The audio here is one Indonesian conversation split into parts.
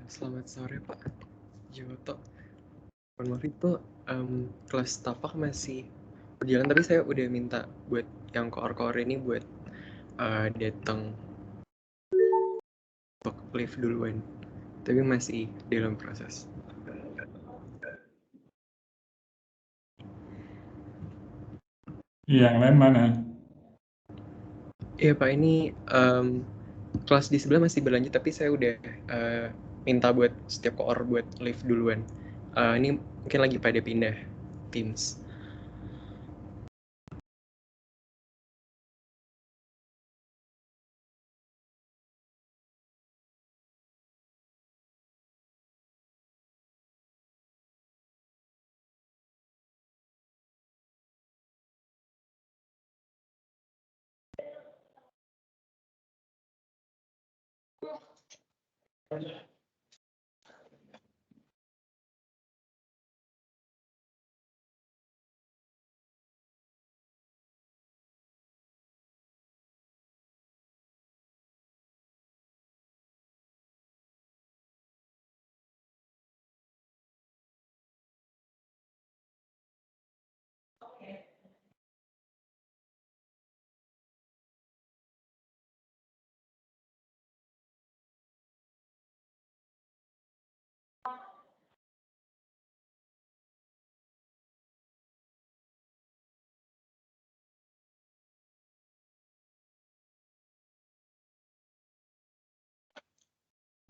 Selamat sore Pak Joto. Mohon maaf itu kelas tapak masih berjalan, tapi saya udah minta buat yang koor-koor ini buat datang untuk live duluan, tapi masih dalam proses. Yang lain mana? Iya Pak, ini kelas di sebelah masih berlanjut, tapi saya udah minta buat setiap koor buat live duluan. Ini mungkin lagi pada pindah Teams.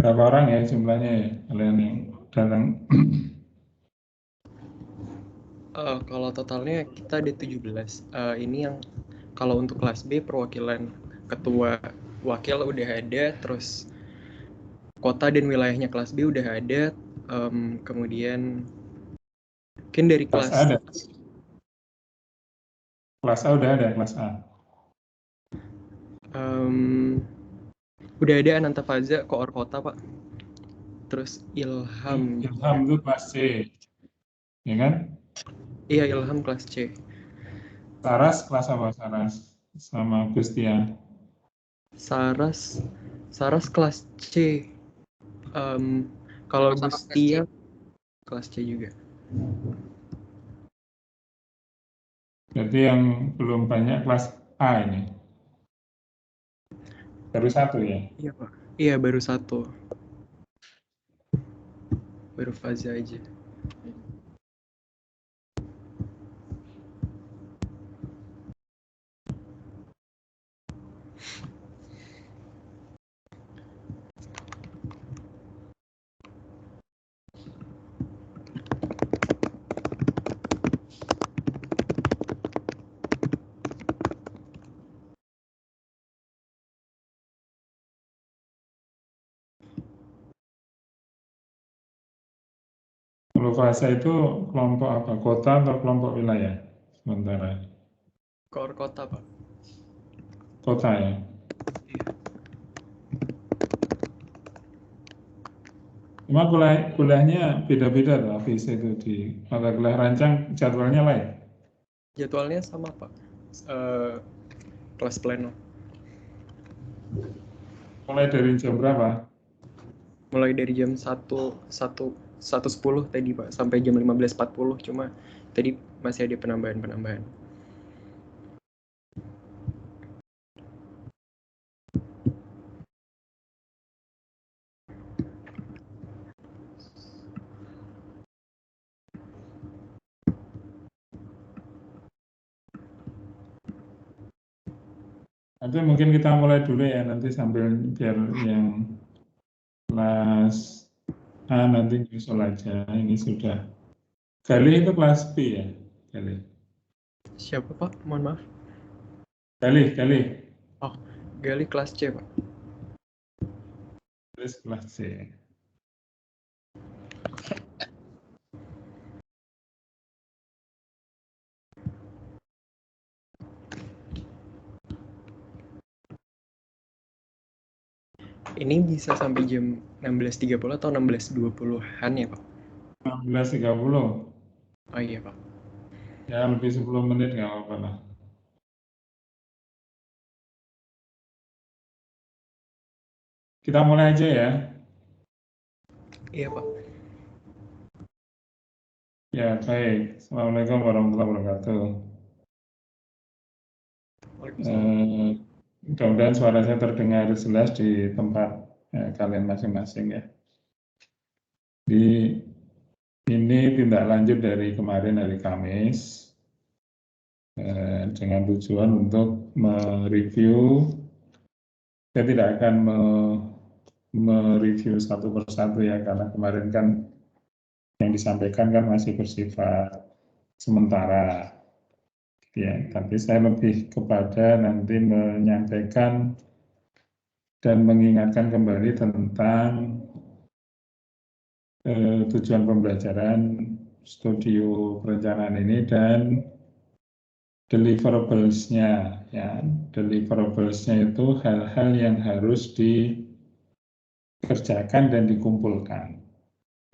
Berapa orang ya jumlahnya ya kalian yang datang? Kalau totalnya kita ada 17. Ini yang kalau untuk kelas B perwakilan ketua wakil udah ada, terus kota dan wilayahnya kelas B udah ada, kemudian mungkin dari Kelas A kelas ada? Kelas A udah ada, kelas A. udah ada Ananta Faza koor kota Pak, terus Ilham Ilham juga. itu kelas C, ya kan? Iya, Ilham kelas C. Saras kelas apa Saras? Sama Gustian. Saras kelas C. Kalau Gustia kelas C juga. Jadi yang belum banyak kelas A ini. Baru satu ya? Iya Pak. Iya, baru satu. Baru Faza aja. Kalau fase itu kelompok apa? Kota atau kelompok wilayah? Sementara Koor kota Pak. kota ya. Iya. Cuma kuliahnya beda-beda loh, habis itu di mata kuliah rancang jadwalnya lain. Jadwalnya sama Pak. Eh, kelas pleno. Mulai dari jam berapa? Mulai dari jam 1.10 tadi Pak sampai jam 15.40, cuma tadi masih ada penambahan. Nanti mungkin kita mulai dulu ya, nanti sambil biar yang kelas A nanti nyusul aja. Ini sudah. Galih itu kelas B ya? Galih. Siapa Pak? Mohon maaf. Galih. Oh, Gali kelas C Pak. Terus kelas C. Ini bisa sampai jam 16.30 atau 16.20-an ya Pak? 16.30. Oh iya Pak. Ya lebih 10 menit nggak apa-apa lah. Kita mulai aja ya. Iya Pak. Ya, baik. Assalamualaikum warahmatullahi wabarakatuh. Mudah-mudahan suara saya terdengar jelas di tempat kalian masing-masing ya. Di ini tindak lanjut dari kemarin hari Kamis dengan tujuan untuk mereview. Saya tidak akan mereview satu persatu ya, karena kemarin kan yang disampaikan kan masih bersifat sementara. Ya, tapi saya lebih kepada nanti menyampaikan dan mengingatkan kembali tentang tujuan pembelajaran studio perencanaan ini dan deliverables-nya. Ya, deliverables-nya itu hal-hal yang harus dikerjakan dan dikumpulkan.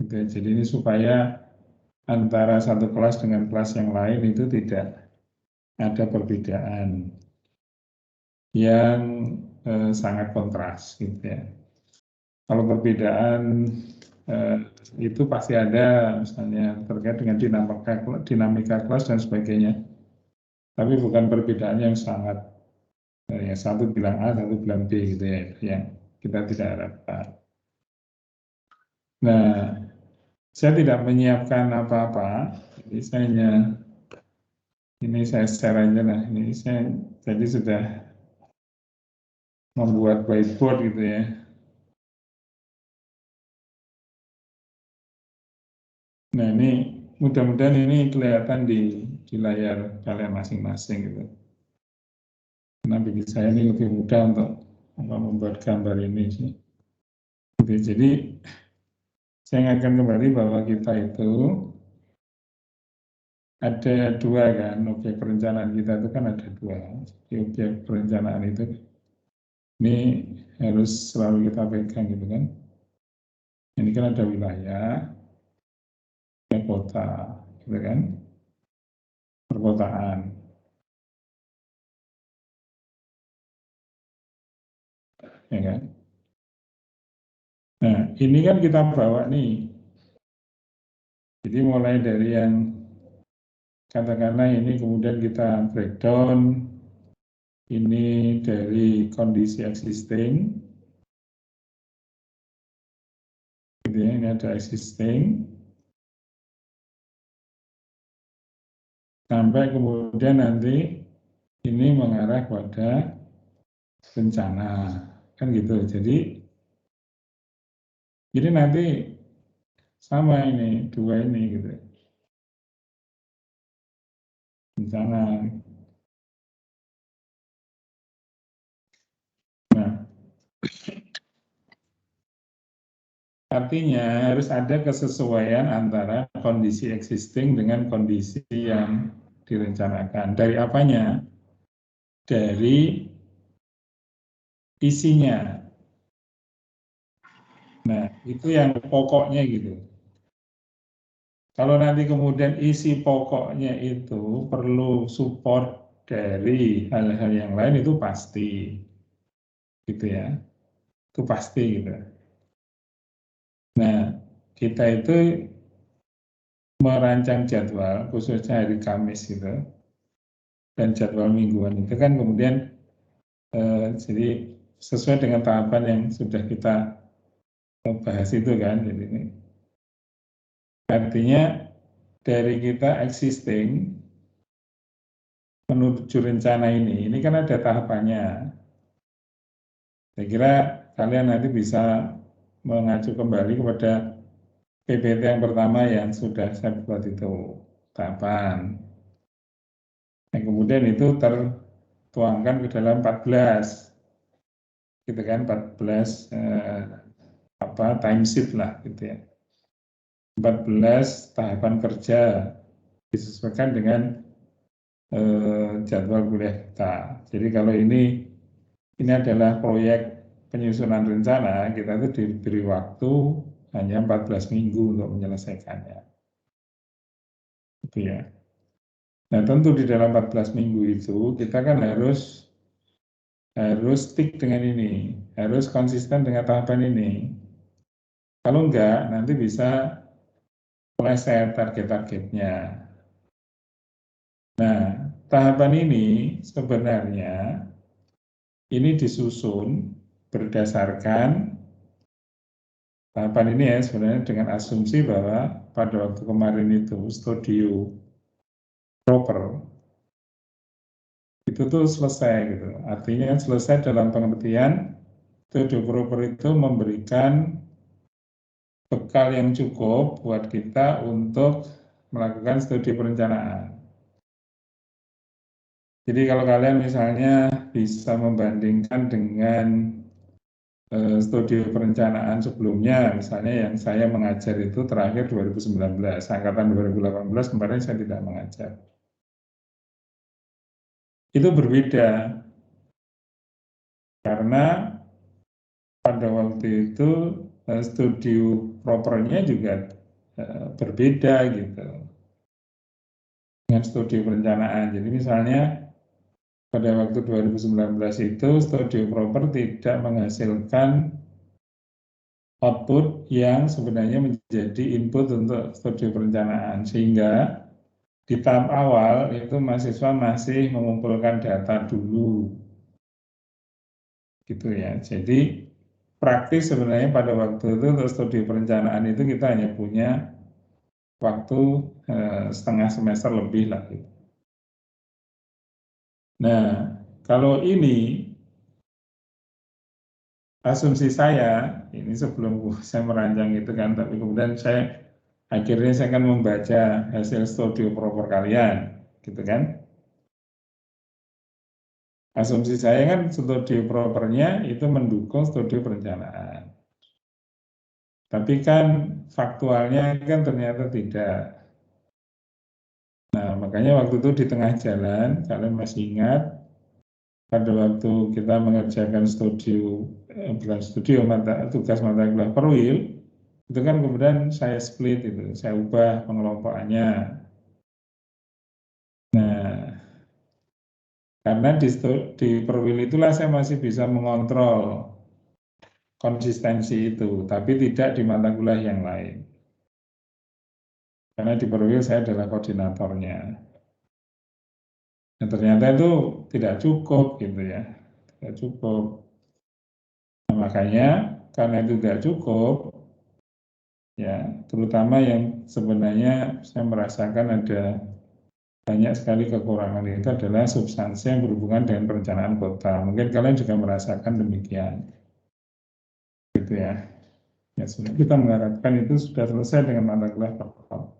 Gitu. Jadi ini supaya antara satu kelas dengan kelas yang lain itu tidak ada perbedaan yang sangat kontras, gitu ya. Kalau perbedaan itu pasti ada, misalnya terkait dengan dinamika kelas dan sebagainya. Tapi bukan perbedaan yang sangat, yang satu bilang A, satu bilang B, gitu ya, yang kita tidak harapkan. Nah, saya tidak menyiapkan apa-apa, jadi saya hanya ini saya share aja lah. Ini saya jadi sudah membuat whiteboard gitu ya. Nah ini mudah-mudahan ini kelihatan di layar kalian masing-masing gitu. Karena bagi saya ini lebih mudah untuk membuat gambar ini sih. Jadi saya ingatkan kembali bahwa kita itu ada dua kan, objek perencanaan kita itu kan ada dua. Jadi objek perencanaan itu ini harus selalu kita pegang gitu kan. Ini kan ada wilayah, ada kota, gitu kan, perkotaan. Ya kan? Nah, ini kan kita bawa nih. Jadi mulai dari yang katakanlah ini kemudian kita breakdown, ini dari kondisi existing, gitu ya, ini ada existing, sampai kemudian nanti ini mengarah pada rencana, kan gitu. Jadi nanti sama ini, dua ini gitu. Rencana. Nah, artinya harus ada kesesuaian antara kondisi existing dengan kondisi yang direncanakan. Dari apanya? Dari isinya. Nah, itu yang pokoknya gitu. Kalau nanti kemudian isi pokoknya itu perlu support dari hal-hal yang lain, itu pasti. Gitu ya. Itu pasti gitu. Nah, kita itu merancang jadwal, khususnya hari Kamis gitu, dan jadwal mingguan itu kan kemudian jadi sesuai dengan tahapan yang sudah kita bahas itu kan. Jadi ini artinya dari kita existing menuju rencana ini kan ada tahapannya. Saya kira kalian nanti bisa mengacu kembali kepada PPT yang pertama yang sudah saya buat itu, tahapan. Yang kemudian itu tertuangkan ke dalam 14, gitu kan, 14 time sheet lah gitu ya. 14 tahapan kerja disesuaikan dengan jadwal kuliah kita. Jadi kalau ini adalah proyek penyusunan rencana, kita itu diberi waktu hanya 14 minggu untuk menyelesaikannya. Gitu ya. Nah, tentu di dalam 14 minggu itu kita kan harus stick dengan ini, harus konsisten dengan tahapan ini. Kalau enggak, nanti bisa meleset target-targetnya. Nah, tahapan ini sebenarnya ini disusun berdasarkan tahapan ini ya sebenarnya dengan asumsi bahwa pada waktu kemarin itu studio proper itu tuh selesai gitu. Artinya selesai dalam pengertian studio proper itu memberikan bekal yang cukup buat kita untuk melakukan studi perencanaan. Jadi kalau kalian misalnya bisa membandingkan dengan studi perencanaan sebelumnya, misalnya yang saya mengajar itu terakhir 2019, angkatan 2018 kemarin saya tidak mengajar. Itu berbeda, karena pada waktu itu studi propernya juga berbeda gitu dengan studi perencanaan. Jadi misalnya pada waktu 2019 itu studi proper tidak menghasilkan output yang sebenarnya menjadi input untuk studi perencanaan, sehingga di tahap awal itu mahasiswa masih mengumpulkan data dulu gitu ya. Jadi praktis sebenarnya pada waktu itu untuk studi perencanaan itu kita hanya punya waktu setengah semester lebih lah gitu. Nah, kalau ini asumsi saya, ini sebelum saya merancang itu kan, tapi kemudian akhirnya saya akan membaca hasil studi proper kalian, gitu kan. Asumsi saya kan studi propernya itu mendukung studi perencanaan. Tapi kan faktualnya kan ternyata tidak. Nah, makanya waktu itu di tengah jalan, kalian masih ingat, pada waktu kita mengerjakan bukan tugas mata kuliah perwil, itu kan kemudian saya split itu, saya ubah pengelompokannya. Nah, karena di perwil itulah saya masih bisa mengontrol konsistensi itu, tapi tidak di mata kuliah yang lain. Karena di perwil saya adalah koordinatornya. Nah, ternyata itu tidak cukup gitu ya, tidak cukup. Nah, makanya karena itu tidak cukup, ya terutama yang sebenarnya saya merasakan ada banyak sekali kekurangan itu adalah substansi yang berhubungan dengan perencanaan kota. Mungkin kalian juga merasakan demikian, gitu ya. Ya sudah, kita mengharapkan itu sudah selesai dengan mata kuliah pokok.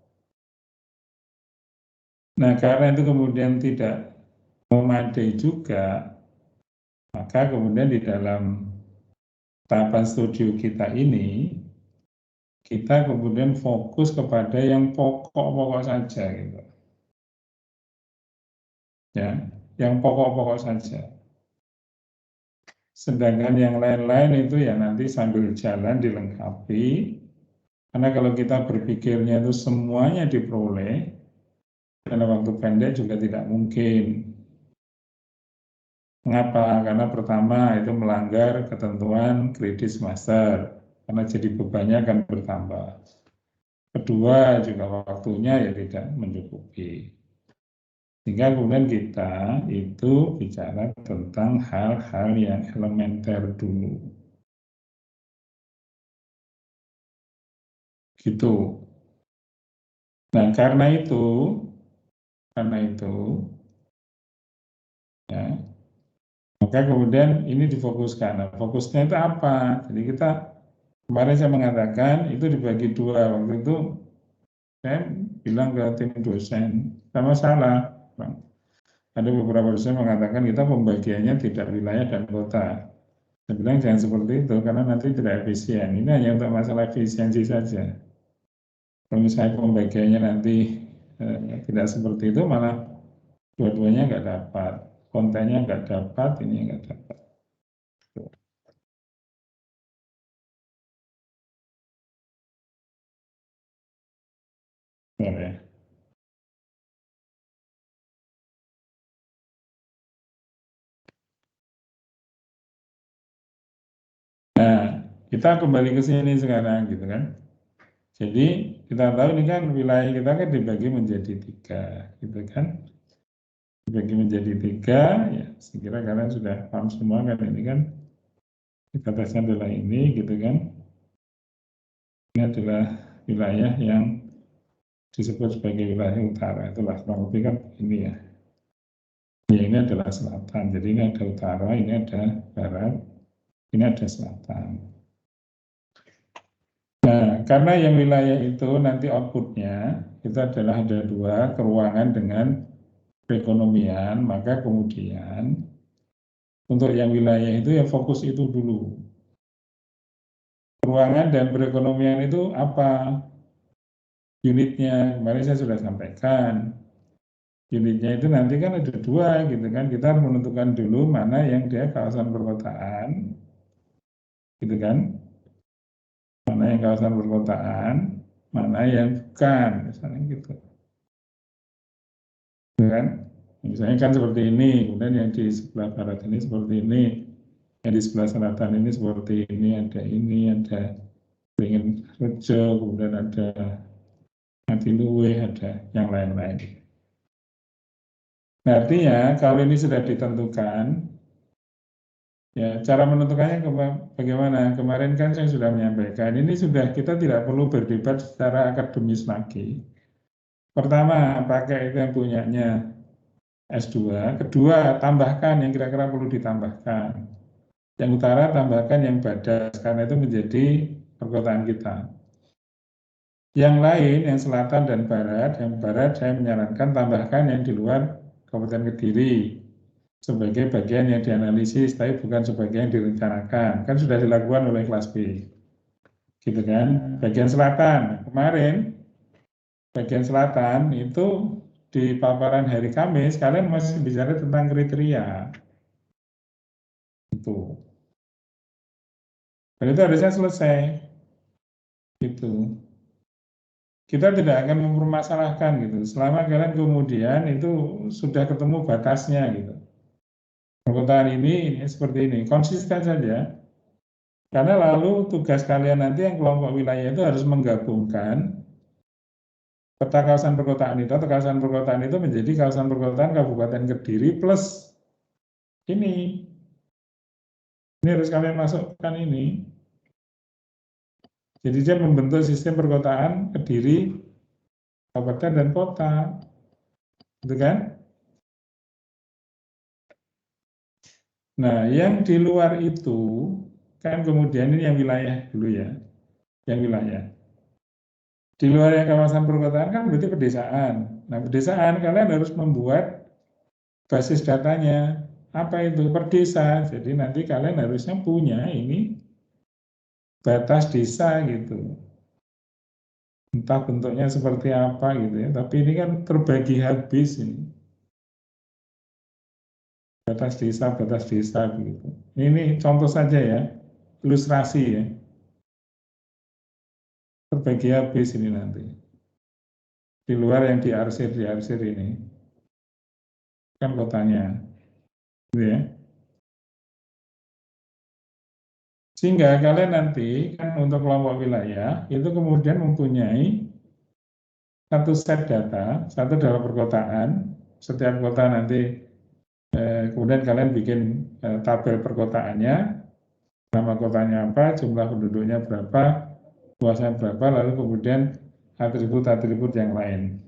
Nah, karena itu kemudian tidak memadai juga, maka kemudian di dalam tahapan studi kita ini, kita kemudian fokus kepada yang pokok-pokok saja, gitu. Ya, yang pokok-pokok saja. Sedangkan yang lain-lain itu ya nanti sambil jalan dilengkapi. Karena kalau kita berpikirnya itu semuanya diperoleh, dalam waktu pendek juga tidak mungkin. Mengapa? Karena pertama itu melanggar ketentuan kredit semester, karena jadi bebannya akan bertambah. Kedua juga waktunya ya tidak mencukupi. Sehingga kemudian kita itu bicara tentang hal-hal yang elementer dulu. Gitu. Nah, karena itu ya, maka kemudian ini difokuskan. Nah, fokusnya itu apa? Jadi kita kemarin saya mengatakan itu dibagi dua. Waktu itu saya bilang ke tim dosen, sama salah. Ada beberapa dosen mengatakan kita pembagiannya tidak wilayah dan kota. Saya bilang jangan seperti itu karena nanti tidak efisien. Ini hanya untuk masalah efisiensi saja. Kalau misalnya pembagiannya nanti tidak seperti itu, malah dua-duanya nggak dapat. Kontennya nggak dapat, ini nggak dapat. Ya. Nah, Kita kembali ke sini sekarang gitu kan. Jadi kita tahu ini kan wilayah kita kan dibagi menjadi 3 gitu kan. Dibagi menjadi 3 ya, saya kira kalian sudah paham semua kan ini kan batasnya adalah ini gitu kan. Ini adalah wilayah yang disebut sebagai wilayah utara, itulah kurang lebih kan ini ya. Ya ini adalah selatan, jadi ini ada utara, ini ada barat, ini ada selatan. Nah, karena yang wilayah itu nanti outputnya itu adalah ada 2, keuangan dengan perekonomian, maka kemudian untuk yang wilayah itu ya fokus itu dulu. Keuangan dan perekonomian itu apa? Unitnya, kemarin saya sudah sampaikan. Unitnya itu nanti kan ada 2 gitu kan, kita harus menentukan dulu mana yang dia kawasan perkotaan, gitu kan, mana yang kawasan perkotaan, mana yang bukan, misalnya gitu kan. Misalnya kan seperti ini, kemudian yang di sebelah barat ini seperti ini, yang di sebelah selatan ini seperti ini, ada Beringin Rejo, kemudian ada Matiluwe, ada yang lain-lain. Nah, artinya kalau ini sudah ditentukan, ya, cara menentukannya bagaimana? Kemarin kan saya sudah menyampaikan, ini sudah kita tidak perlu berdebat secara akademis lagi. Pertama, pakai itu yang punyanya S2. Kedua, tambahkan yang kira-kira perlu ditambahkan. Yang utara tambahkan yang badas, karena itu menjadi perkotaan kita. Yang lain, yang selatan dan barat, yang barat saya menyarankan tambahkan yang di luar Kabupaten Kediri sebagai bagian yang dianalisis, tapi bukan sebagai yang direncanakan. Kan sudah dilakukan oleh kelas B. Gitu kan. Bagian selatan, kemarin bagian selatan itu di paparan hari Kamis, kalian masih bicara tentang kriteria. Itu. Dan itu harusnya selesai. Gitu. Kita tidak akan mempermasalahkan gitu. Selama kalian kemudian itu sudah ketemu batasnya gitu. Perkotaan ini seperti ini, konsisten saja. Karena lalu tugas kalian nanti yang kelompok wilayah itu harus menggabungkan peta kawasan perkotaan itu atau kawasan perkotaan itu menjadi kawasan perkotaan Kabupaten Kediri plus ini. Ini harus kalian masukkan ini. Jadi dia membentuk sistem perkotaan Kediri, kabupaten dan kota. Gitu kan? Nah, yang di luar itu kan kemudian ini yang wilayah dulu ya. Yang wilayah. Di luar yang kawasan perkotaan kan berarti pedesaan. Nah, pedesaan kalian harus membuat basis datanya. Apa itu? Per desa. Jadi nanti kalian harusnya punya ini batas desa gitu. Entah bentuknya seperti apa gitu ya. Tapi ini kan terbagi habis ini. Batas desa begitu. Ini contoh saja ya. Ilustrasi ya. Terbagi habis ini nanti. Di luar yang diarsir ini. Kan kotanya. Gitu ya. Sehingga kalian nanti kan untuk kelompok wilayah itu kemudian mempunyai satu set data, satu dalam perkotaan, setiap kota nanti kemudian kalian bikin tabel perkotaannya, nama kotanya apa, jumlah penduduknya berapa, luasnya berapa, lalu kemudian atribut-atribut yang lain.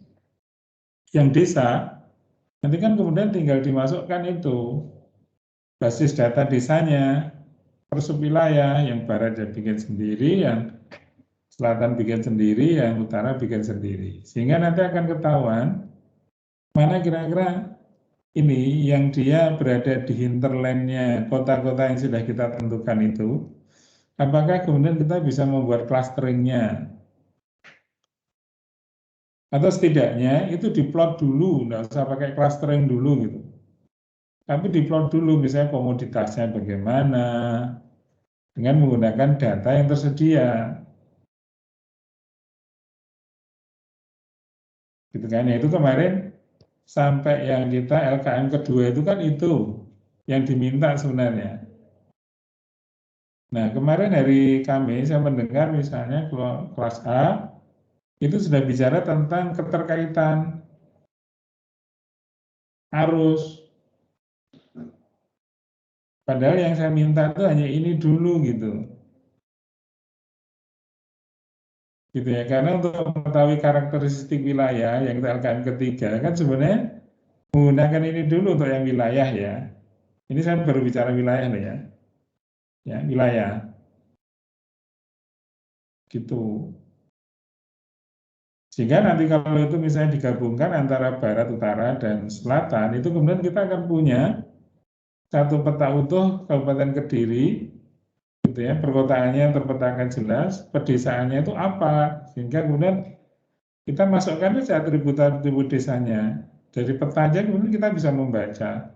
Yang desa, nanti kan kemudian tinggal dimasukkan itu, basis data desanya, per subwilayah, yang barat ya bikin sendiri, yang selatan bikin sendiri, yang utara bikin sendiri. Sehingga nanti akan ketahuan mana kira-kira ini yang dia berada di hinterlandnya kota-kota yang sudah kita tentukan itu, apakah kemudian kita bisa membuat clusteringnya? Atau setidaknya itu diplot dulu, nggak usah pakai clustering dulu gitu. Tapi diplot dulu misalnya komoditasnya bagaimana, dengan menggunakan data yang tersedia. Gitu kan, ya itu kemarin sampai yang kita LKM kedua itu kan itu yang diminta sebenarnya. Nah, kemarin hari Kamis saya mendengar misalnya kelas A itu sudah bicara tentang keterkaitan arus. Padahal yang saya minta itu hanya ini dulu gitu. Gitu ya, karena untuk mengetahui karakteristik wilayah yang kita LKM ketiga kan sebenarnya menggunakan ini dulu untuk yang wilayah ya. Ini saya baru bicara wilayah loh ya. Ya, wilayah. Gitu. Sehingga nanti kalau itu misalnya digabungkan antara barat, utara, dan selatan, itu kemudian kita akan punya satu peta utuh Kabupaten Kediri, gitu ya, perkotaannya terpetakan jelas, pedesaannya itu apa, sehingga kemudian kita masukkan saja atribut-atribut desanya. Dari peta aja kemudian kita bisa membaca.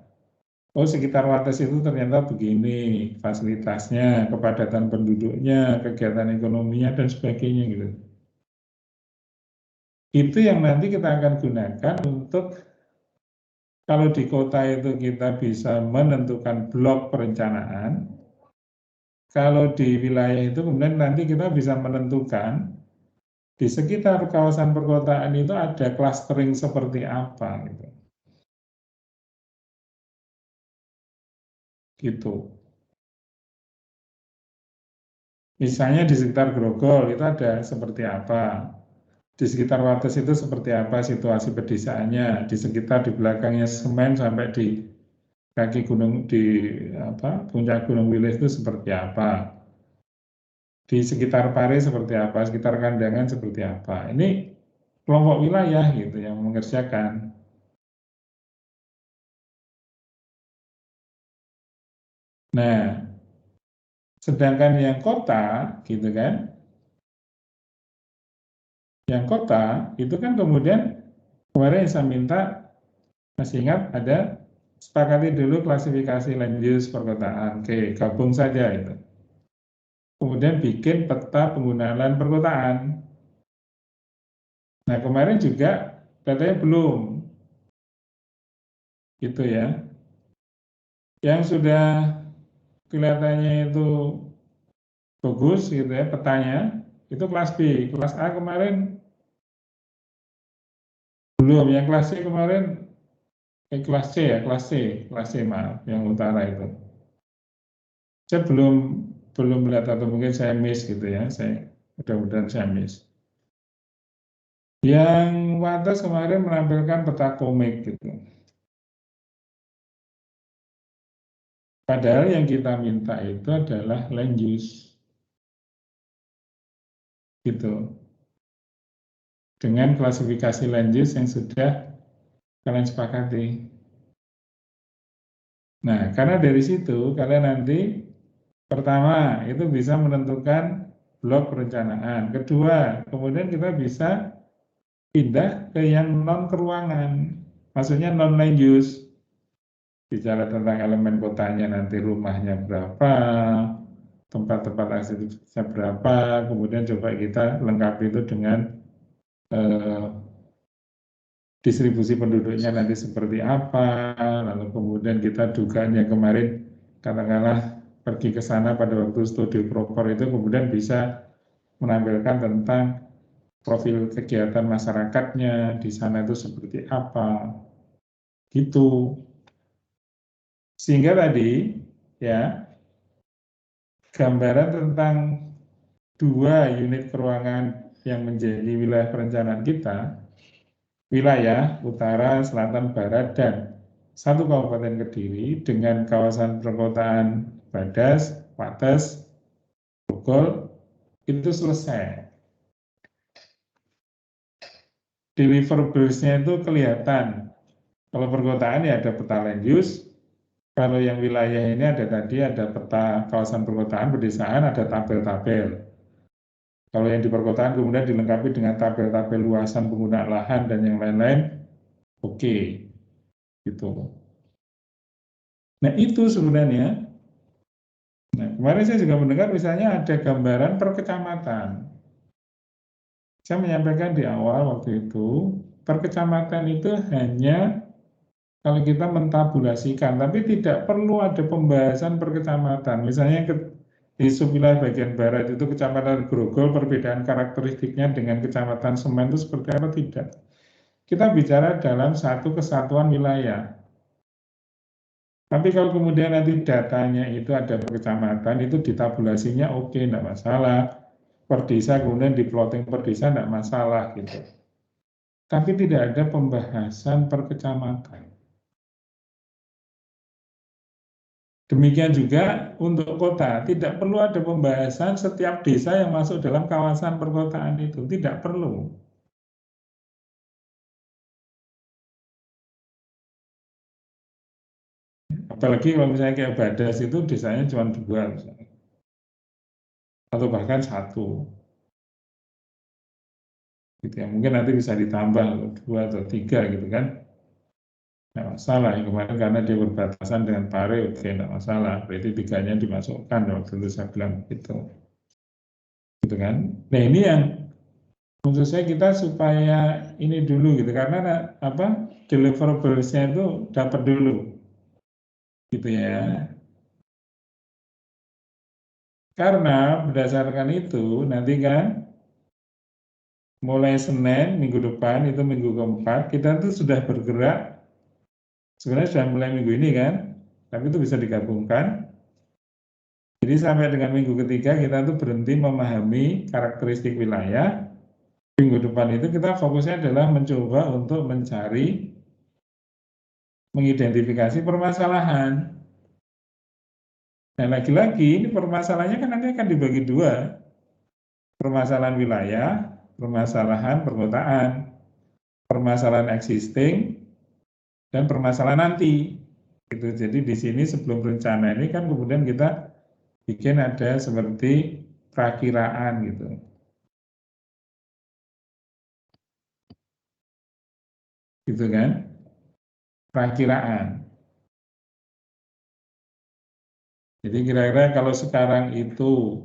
Oh, sekitar Wates itu ternyata begini, fasilitasnya, kepadatan penduduknya, kegiatan ekonominya, dan sebagainya gitu. Itu yang nanti kita akan gunakan untuk kalau di kota itu kita bisa menentukan blok perencanaan, kalau di wilayah itu kemudian nanti kita bisa menentukan di sekitar kawasan perkotaan itu ada clustering seperti apa gitu. Gitu. Misalnya di sekitar Grogol itu ada seperti apa, di sekitar Wates itu seperti apa situasi pedesaannya, di sekitar di belakangnya Semen sampai di kaki gunung di puncak Gunung Wilis itu seperti apa, di sekitar Pare seperti apa, sekitar Kandangan seperti apa. Ini kelompok wilayah gitu yang mengerjakan. Nah, sedangkan yang kota gitu kan, yang kota itu kan kemudian kemarin saya minta, masih ingat ada sepakati dulu klasifikasi land use perkotaan. Oke, gabung saja itu. Kemudian bikin peta penggunaan lahan perkotaan. Nah, kemarin juga katanya belum. Gitu ya. Yang sudah kelihatannya itu bagus gitu ya petanya, itu kelas B. Kelas A kemarin belum. Yang kelas C kemarin kelas C ya, kelas C maaf, yang utara itu. Saya belum melihat atau mungkin saya miss gitu ya, saya mudah-mudahan saya miss. Yang Wates kemarin menampilkan peta komik gitu. Padahal yang kita minta itu adalah land use. Gitu. Dengan klasifikasi land use yang sudah kalian sepakati. Nah, karena dari situ kalian nanti pertama itu bisa menentukan blok perencanaan. Kedua, kemudian kita bisa pindah ke yang non keruangan, maksudnya non land use. Bicara tentang elemen kotanya nanti rumahnya berapa, tempat-tempat aktivitasnya berapa, kemudian coba kita lengkapi itu dengan distribusi penduduknya nanti seperti apa, lalu kemudian kita dugaannya kemarin katakanlah pergi ke sana pada waktu studi propor itu kemudian bisa menampilkan tentang profil kegiatan masyarakatnya di sana itu seperti apa, gitu. Sehingga tadi ya gambaran tentang 2 unit keruangan yang menjadi wilayah perencanaan kita, wilayah utara, selatan, barat, dan 1 Kabupaten Kediri dengan kawasan perkotaan Badas, Wates, Bogor, itu selesai. Deliverables-nya itu kelihatan. Kalau perkotaan ya ada peta land use, kalau yang wilayah ini ada tadi ada peta kawasan perkotaan, pedesaan, ada tabel-tabel. Kalau yang di perkotaan kemudian dilengkapi dengan tabel-tabel luasan penggunaan lahan dan yang lain-lain, oke. Gitu. Nah itu sebenarnya. Nah kemarin saya juga mendengar misalnya ada gambaran per kecamatan. Saya menyampaikan di awal waktu itu, per kecamatan itu hanya kalau kita mentabulasikan, tapi tidak perlu ada pembahasan per kecamatan. Misalnya di subwilayah bagian barat itu Kecamatan Grogol, perbedaan karakteristiknya dengan Kecamatan Semen itu seperti apa? Tidak. Kita bicara dalam satu kesatuan wilayah. Tapi kalau kemudian nanti datanya itu ada per kecamatan, itu ditabulasinya oke, enggak masalah. Per desa kemudian di plotting per desa enggak masalah gitu. Tapi tidak ada pembahasan per kecamatan. Demikian juga untuk kota, tidak perlu ada pembahasan setiap desa yang masuk dalam kawasan perkotaan itu, tidak perlu. Apalagi kalau misalnya kayak Badas itu desanya cuma 2 misalnya. Atau bahkan 1. Gitu ya. Mungkin nanti bisa ditambah 2 atau 3 gitu kan. Nggak masalah, yang kemarin karena dia berbatasan dengan Pare, oke, nggak masalah. Berarti 3-nya dimasukkan, waktu itu saya bilang gitu. Gitu kan. Nah ini yang menurut saya kita supaya ini dulu gitu, karena apa deliverables-nya itu dapat dulu. Gitu ya. Karena berdasarkan itu nanti kan mulai Senin minggu depan itu minggu keempat kita tuh sudah bergerak, sebenarnya sudah mulai minggu ini kan, tapi itu bisa digabungkan. Jadi sampai dengan minggu ketiga kita tuh berhenti memahami karakteristik wilayah. Minggu depan itu kita fokusnya adalah mencoba untuk mencari, mengidentifikasi permasalahan. Nah lagi-lagi ini permasalahannya kan nanti akan dibagi 2. Permasalahan wilayah, permasalahan perkotaan, permasalahan existing, dan permasalahan nanti. Gitu. Jadi di sini sebelum rencana ini kan kemudian kita bikin ada seperti perakiraan gitu. Gitu kan? Perakiraan. Jadi kira-kira kalau sekarang itu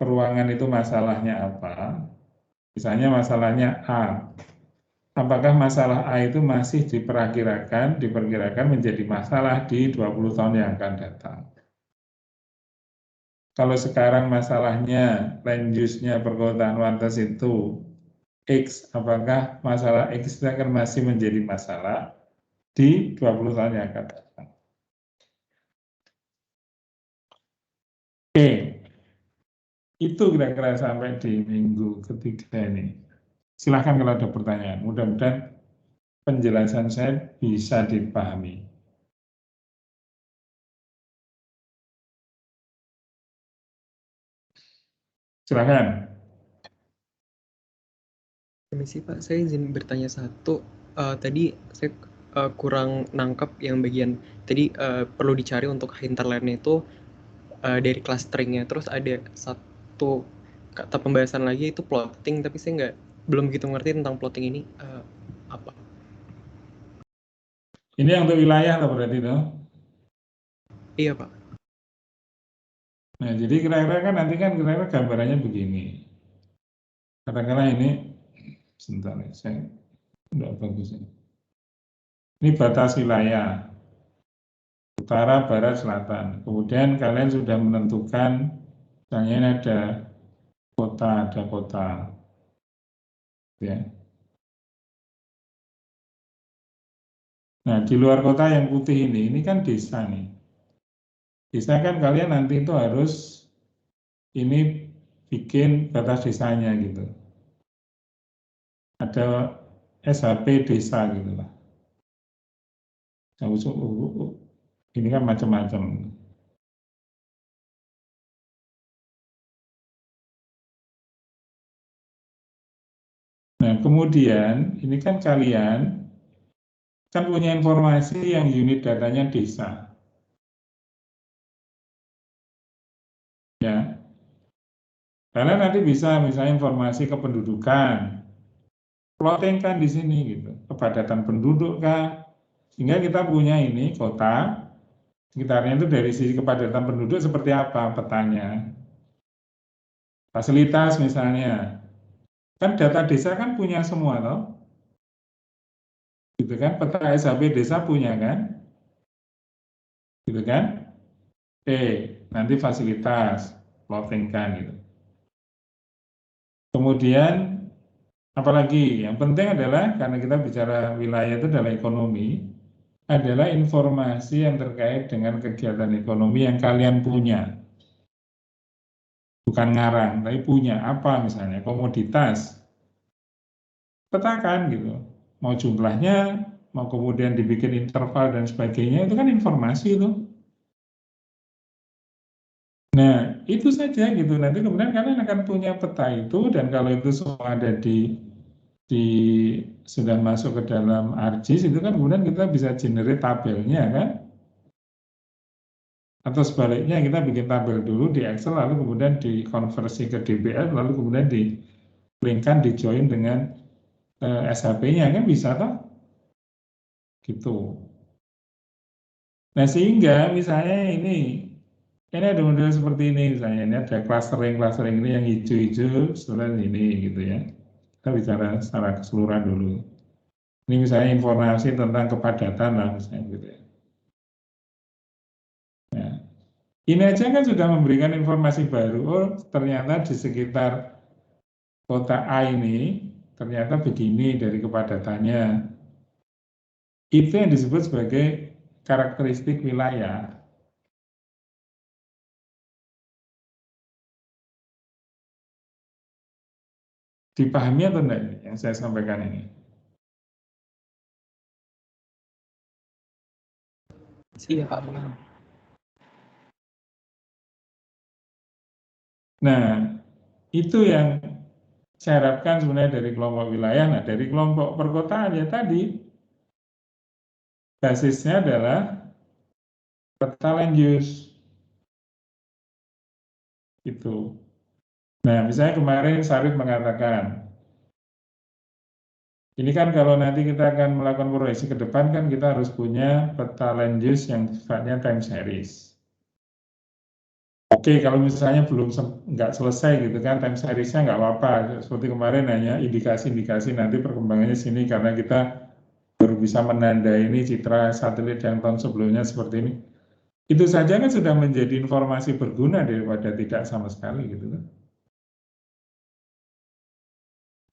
peruangan itu masalahnya apa? Misalnya masalahnya A. Apakah masalah A itu masih diperkirakan menjadi masalah di 20 tahun yang akan datang? Kalau sekarang masalahnya land use-nya perkotaan Wantes itu X, apakah masalah X itu akan masih menjadi masalah di 20 tahun yang akan datang? Oke, itu kira-kira sampai di minggu ketiga ini. Silahkan kalau ada pertanyaan, mudah-mudahan penjelasan saya bisa dipahami. Silahkan. Permisi Pak, saya izin bertanya satu. Tadi saya kurang nangkep yang bagian tadi perlu dicari untuk hinterland itu dari clusteringnya. Terus ada satu kata pembahasan lagi itu plotting, tapi saya belum begitu ngerti tentang plotting ini apa. Ini yang untuk wilayah atau berarti itu? Iya Pak. Nah, jadi kira-kira kan nanti kan kira-kira gambarannya begini. Katakanlah ini, sebentar ya, saya enggak bagus ini. Ini batas wilayah, utara, barat, selatan. Kemudian kalian sudah menentukan, misalnya ini ada kota. Ya. Nah, di luar kota yang putih ini kan desa nih. Desa kan kalian nanti itu harus ini bikin batas desanya gitu. Ada SHP desa gitu lah. Ini kan macam-macam. Nah, kemudian ini kan kalian kan punya informasi yang unit datanya desa. Ya. Kalian nanti bisa misalnya informasi kependudukan. Plotting kan di sini gitu. Kepadatan penduduk kah? Sehingga kita punya ini kota sekitarnya itu dari sisi kepadatan penduduk seperti apa petanya. Fasilitas misalnya. Kan data desa kan punya semua toh. Gitu kan? Peta SHP desa punya kan? Gitu kan? nanti fasilitas, plottingkan gitu. Kemudian apalagi yang penting adalah karena kita bicara wilayah itu adalah ekonomi, adalah informasi yang terkait dengan kegiatan ekonomi yang kalian punya. Bukan ngarang, tapi punya apa misalnya komoditas. Petakan gitu. Mau jumlahnya, mau kemudian dibikin interval dan sebagainya, itu kan informasi itu. Nah, itu saja gitu. Nanti kemudian kalian akan punya peta itu, dan kalau itu semua ada di sudah masuk ke dalam ArcGIS, itu kan kemudian kita bisa generate tabelnya kan. Atau sebaliknya kita bikin tabel dulu di Excel, lalu kemudian dikonversi ke DBF, lalu kemudian di-linkkan, di-join dengan SHP-nya, kan bisa toh? Gitu. Nah, sehingga misalnya ini ada model seperti ini, misalnya ini ada clustering ini yang hijau-hijau, setelah ini gitu ya. Kita bicara secara keseluruhan dulu. Ini misalnya informasi tentang kepadatan lah misalnya gitu ya. Nah, ini aja kan sudah memberikan informasi baru. Oh, ternyata di sekitar kota A ini ternyata begini dari kepadatannya. Itu yang disebut sebagai karakteristik wilayah. Dipahami atau enggak ini yang saya sampaikan ini? Iya Pak, paham. Nah, itu yang saya harapkan sebenarnya dari kelompok wilayah. Nah, dari kelompok perkotaan ya tadi, basisnya adalah peta land use. Itu. Nah, misalnya kemarin Sarif mengatakan, ini kan kalau nanti kita akan melakukan proyeksi ke depan kan kita harus punya peta land use yang sifatnya time series. Oke, kalau misalnya belum nggak selesai gitu kan, time series-nya nggak apa-apa. Seperti kemarin hanya indikasi-indikasi nanti perkembangannya sini karena kita baru bisa menandai ini citra satelit yang tahun sebelumnya seperti ini. Itu saja kan sudah menjadi informasi berguna daripada tidak sama sekali gitu kan.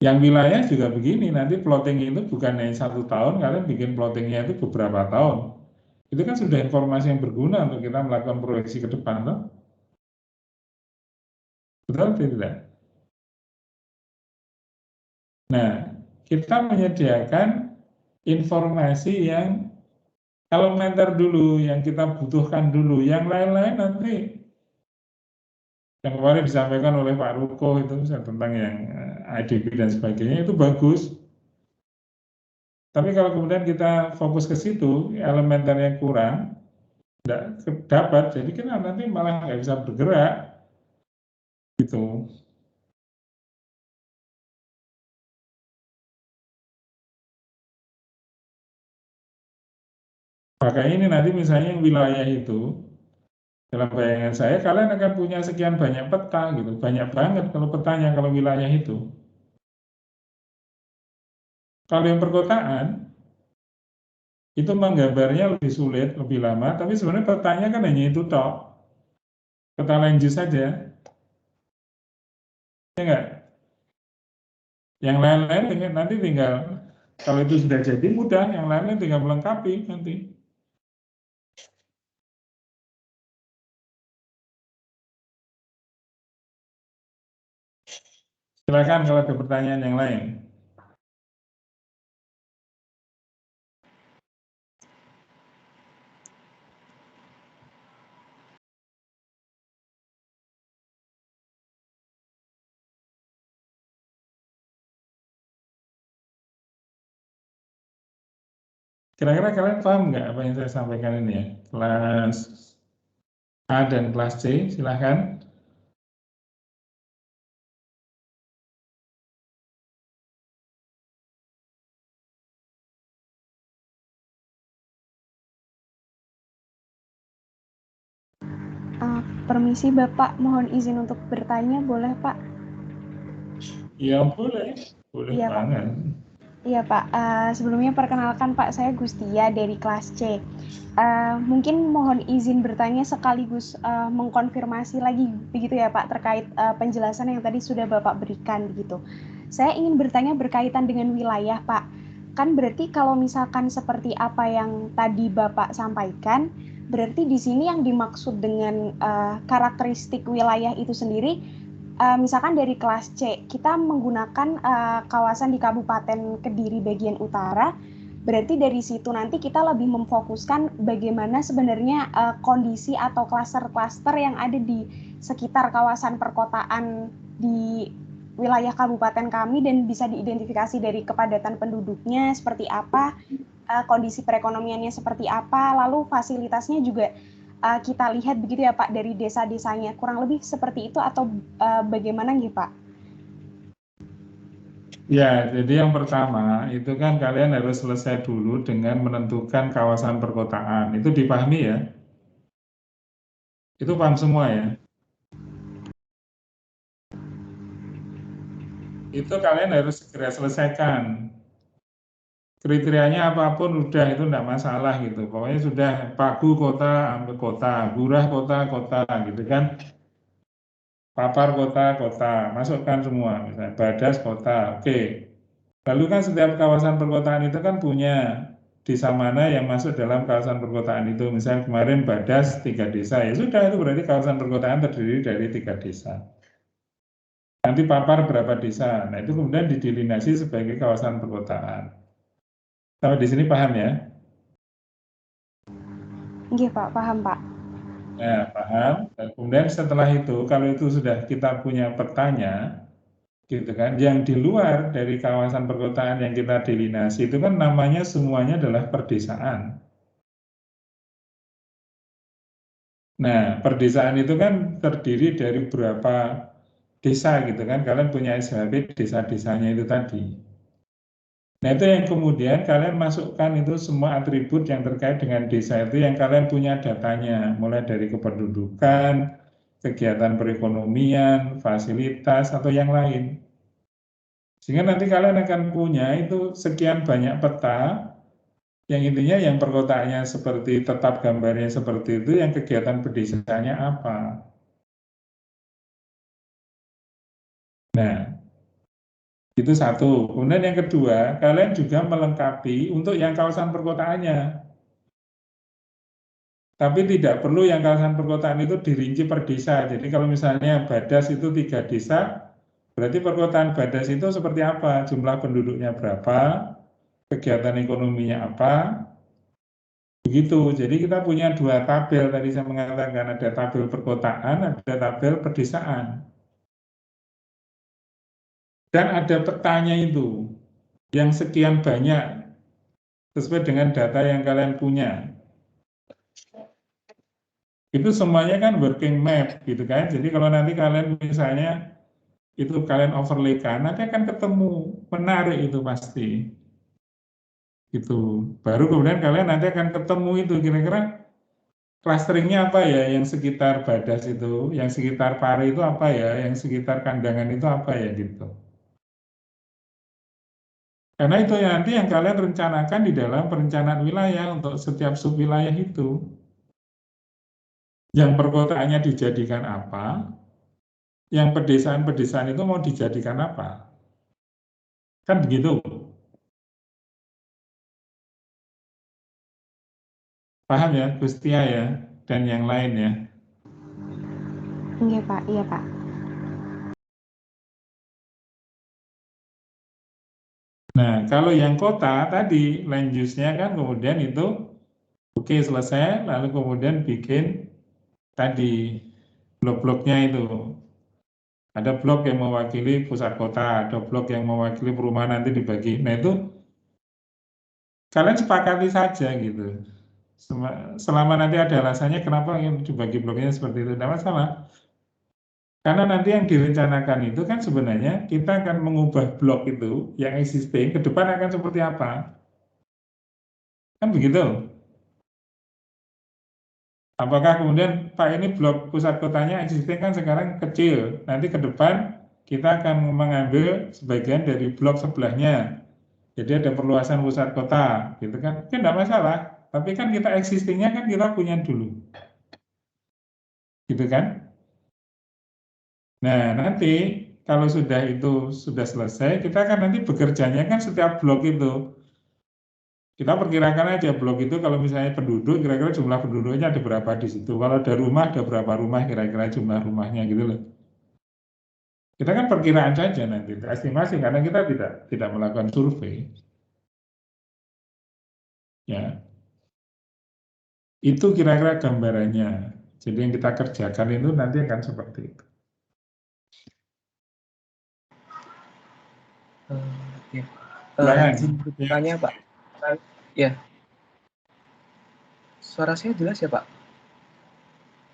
Yang wilayah juga begini, nanti plotting itu bukan hanya 1 tahun, kalian bikin plottingnya itu beberapa tahun. Itu kan sudah informasi yang berguna untuk kita melakukan proyeksi ke depan, loh. Betul atau tidak? Nah, kita menyediakan informasi yang elementer dulu, yang kita butuhkan dulu, yang lain-lain nanti yang kemarin disampaikan oleh Pak Ruko itu tentang yang IDP dan sebagainya itu bagus. Tapi kalau kemudian kita fokus ke situ, elementer yang kurang, tidak dapat, jadi kan nanti malah nggak bisa bergerak. Gitu. Makanya ini nanti misalnya wilayah itu, dalam bayangan saya, kalian akan punya sekian banyak peta gitu, banyak banget kalau petanya kalau wilayah itu. Kalau yang perkotaan, itu menggambarnya lebih sulit, lebih lama, tapi sebenarnya petanya kan hanya itu toh. Peta lanjut saja. Ya enggak? Yang lain-lain nanti tinggal, kalau itu sudah jadi mudah, yang lain-lain tinggal melengkapi nanti. Silakan kalau ada pertanyaan yang lain. Kira-kira kalian paham nggak apa yang saya sampaikan ini ya? Kelas A dan kelas C, silahkan. Permisi Bapak, mohon izin untuk bertanya, boleh Pak? Ya boleh Iya, banget. Iya Pak, sebelumnya perkenalkan Pak, saya Gustia dari kelas C. Mungkin mohon izin bertanya sekaligus mengkonfirmasi lagi begitu ya Pak terkait penjelasan yang tadi sudah Bapak berikan begitu. Saya ingin bertanya berkaitan dengan wilayah Pak. Kan berarti kalau misalkan seperti apa yang tadi Bapak sampaikan, berarti di sini yang dimaksud dengan karakteristik wilayah itu sendiri, misalkan dari kelas C, kita menggunakan kawasan di Kabupaten Kediri bagian utara, berarti dari situ nanti kita lebih memfokuskan bagaimana sebenarnya kondisi atau klaster-klaster yang ada di sekitar kawasan perkotaan di wilayah kabupaten kami dan bisa diidentifikasi dari kepadatan penduduknya seperti apa, kondisi perekonomiannya seperti apa, lalu fasilitasnya juga kita lihat begitu ya Pak dari desa-desanya, kurang lebih seperti itu atau bagaimana nih Pak? Ya, jadi yang pertama itu kan kalian harus selesai dulu dengan menentukan kawasan perkotaan. Itu dipahami ya? Itu paham semua ya? Itu kalian harus segera selesaikan. Kriterianya apapun udah itu enggak masalah gitu. Pokoknya sudah Pagu kota, Ambe kota, Burah kota, kota gitu kan. Papar kota, kota, masukkan semua. Misalnya Badas kota, oke. Lalu kan setiap kawasan perkotaan itu kan punya desa mana yang masuk dalam kawasan perkotaan itu. Misalnya kemarin Badas 3 desa, ya sudah itu berarti kawasan perkotaan terdiri dari 3 desa. Nanti Papar berapa desa, nah itu kemudian didelinasi sebagai kawasan perkotaan. Sampai di sini paham ya? Nggih Pak, paham Pak. Nah, paham. Dan kemudian setelah itu, kalau itu sudah kita punya petanya, gitu kan, yang di luar dari kawasan perkotaan yang kita delinasi itu kan namanya semuanya adalah perdesaan. Nah, perdesaan itu kan terdiri dari berapa desa gitu kan, kalian punya SHB desa-desanya itu tadi. Nah, itu yang kemudian kalian masukkan itu semua atribut yang terkait dengan desa itu yang kalian punya datanya, mulai dari kependudukan, kegiatan perekonomian, fasilitas, atau yang lain. Sehingga nanti kalian akan punya itu sekian banyak peta, yang intinya yang perkotaannya seperti tetap gambarnya seperti itu, yang kegiatan pedesanya apa. Nah, itu satu. Kemudian yang kedua, kalian juga melengkapi untuk yang kawasan perkotaannya. Tapi tidak perlu yang kawasan perkotaan itu dirinci per desa. Jadi kalau misalnya Badas itu 3 desa, berarti perkotaan Badas itu seperti apa? Jumlah penduduknya berapa? Kegiatan ekonominya apa? Begitu. Jadi kita punya 2 tabel. Tadi saya mengatakan ada tabel perkotaan, ada tabel pedesaan. Dan ada petanya itu, yang sekian banyak, sesuai dengan data yang kalian punya. Itu semuanya kan working map, gitu kan. Jadi kalau nanti kalian misalnya, itu kalian overlaykan, nanti akan ketemu, menarik itu pasti. Gitu. Baru kemudian kalian nanti akan ketemu itu, kira-kira clusteringnya apa ya, yang sekitar Badas itu, yang sekitar Pari itu apa ya, yang sekitar Kandangan itu apa ya, gitu. Karena itu nanti yang kalian rencanakan di dalam perencanaan wilayah untuk setiap subwilayah itu. Yang perkotaannya dijadikan apa, yang pedesaan-pedesaan itu mau dijadikan apa. Kan begitu. Paham ya, Gustia ya, dan yang lain ya. Nggih Pak, iya Pak. Nah, kalau yang kota tadi, land use-nya kan kemudian itu oke, selesai, lalu kemudian bikin tadi blok-bloknya itu. Ada blok yang mewakili pusat kota, ada blok yang mewakili perumahan nanti dibagi. Nah itu kalian sepakati saja gitu. Selama nanti ada alasannya kenapa yang dibagi bloknya seperti itu, tidak masalah. Karena nanti yang direncanakan itu kan sebenarnya kita akan mengubah blok itu yang existing ke depan akan seperti apa. Kan begitu. Apakah kemudian Pak ini blok pusat kotanya existing kan sekarang kecil. Nanti ke depan kita akan mengambil sebagian dari blok sebelahnya. Jadi ada perluasan pusat kota, gitu kan? Kan nggak masalah. Tapi kan kita existingnya kan kita punya dulu, gitu kan? Nah, nanti kalau sudah itu sudah selesai, kita kan nanti bekerjanya kan setiap blok itu. Kita perkirakan aja blok itu kalau misalnya penduduk, kira-kira jumlah penduduknya ada berapa di situ. Kalau ada rumah, ada berapa rumah kira-kira jumlah rumahnya gitu loh. Kita kan perkiraan saja nanti, estimasi karena kita tidak melakukan survei. Ya, itu kira-kira gambarannya. Jadi yang kita kerjakan itu nanti akan seperti itu. Ya. Silakan. Izin bertanya, Pak. Ya. Suara saya jelas ya, Pak?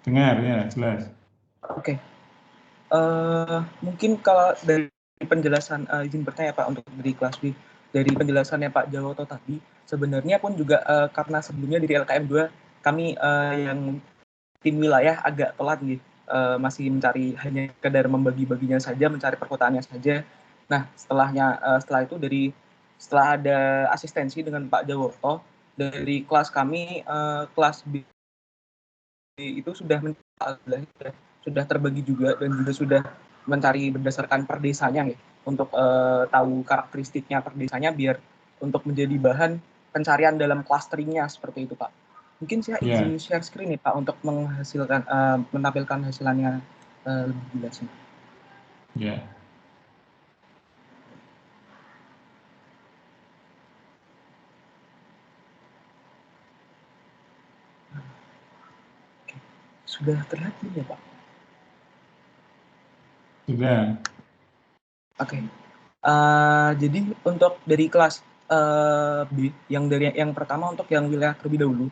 Dengar ya, jelas. Oke. Mungkin kalau dari penjelasan, izin bertanya Pak untuk dari kelas B, dari penjelasannya Pak Jawoto tadi, sebenarnya pun juga karena sebelumnya dari LKM 2 kami yang tim wilayah agak telat nih, masih mencari hanya sekedar membagi-baginya saja, mencari perkotaannya saja. Nah, setelah itu setelah ada asistensi dengan Pak Jawoto, dari kelas kami, kelas B itu sudah terbagi juga dan juga sudah mencari berdasarkan per desanya ya, untuk tahu karakteristiknya per desanya biar untuk menjadi bahan pencarian dalam clusteringnya seperti itu Pak. Mungkin saya izin share screen nih Pak untuk menampilkan hasilnya lebih jelas. Ya. Sudah terlihat belum ya Pak? Sudah. Oke. Jadi untuk dari kelas B, yang pertama untuk yang wilayah terlebih dahulu,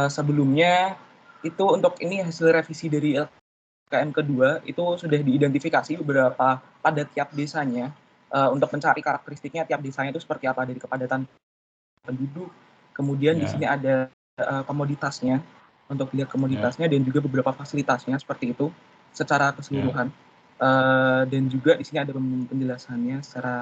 sebelumnya itu untuk ini hasil revisi dari LKM kedua itu sudah diidentifikasi beberapa pada tiap desanya untuk mencari karakteristiknya tiap desanya itu seperti apa dari kepadatan penduduk, kemudian di sini ada komoditasnya untuk lihat komoditasnya dan juga beberapa fasilitasnya seperti itu secara keseluruhan. Dan juga di sini ada penjelasannya secara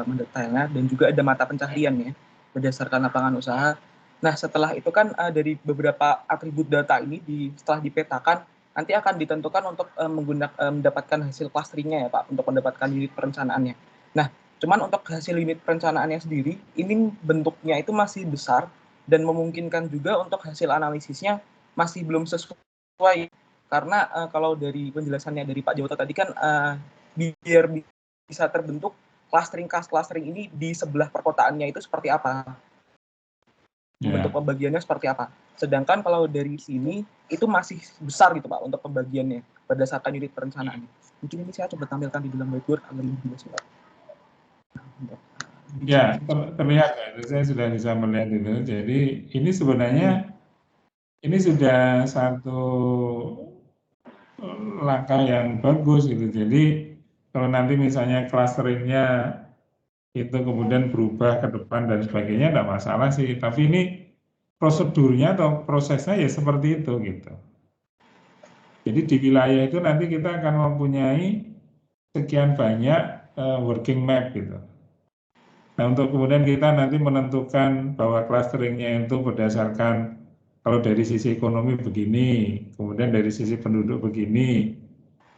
mendetailnya dan juga ada mata pencahariannya berdasarkan lapangan usaha. Nah, setelah itu kan dari beberapa atribut data ini setelah dipetakan nanti akan ditentukan untuk mendapatkan hasil clusteringnya ya Pak, untuk mendapatkan unit perencanaannya. Nah, cuman untuk hasil unit perencanaannya sendiri ini bentuknya itu masih besar dan memungkinkan juga untuk hasil analisisnya masih belum sesuai. Karena kalau dari penjelasannya dari Pak Jawoto tadi kan biar bisa terbentuk clustering ini di sebelah perkotaannya itu seperti apa, bentuk pembagiannya seperti apa. Sedangkan kalau dari sini itu masih besar gitu Pak untuk pembagiannya berdasarkan unit perencanaan. Mungkin ini saya coba tampilkan di dalam whiteboard agar lebih jelas Pak. Ya, terlihat ya. Saya sudah bisa melihat itu. Jadi ini sebenarnya ini sudah satu langkah yang bagus gitu. Jadi kalau nanti misalnya clusteringnya itu kemudian berubah ke depan dan sebagainya, tidak masalah sih. Tapi ini prosedurnya atau prosesnya ya seperti itu gitu. Jadi di wilayah itu nanti kita akan mempunyai sekian banyak working map gitu. Nah untuk kemudian kita nanti menentukan bahwa clusteringnya itu berdasarkan kalau dari sisi ekonomi begini, kemudian dari sisi penduduk begini,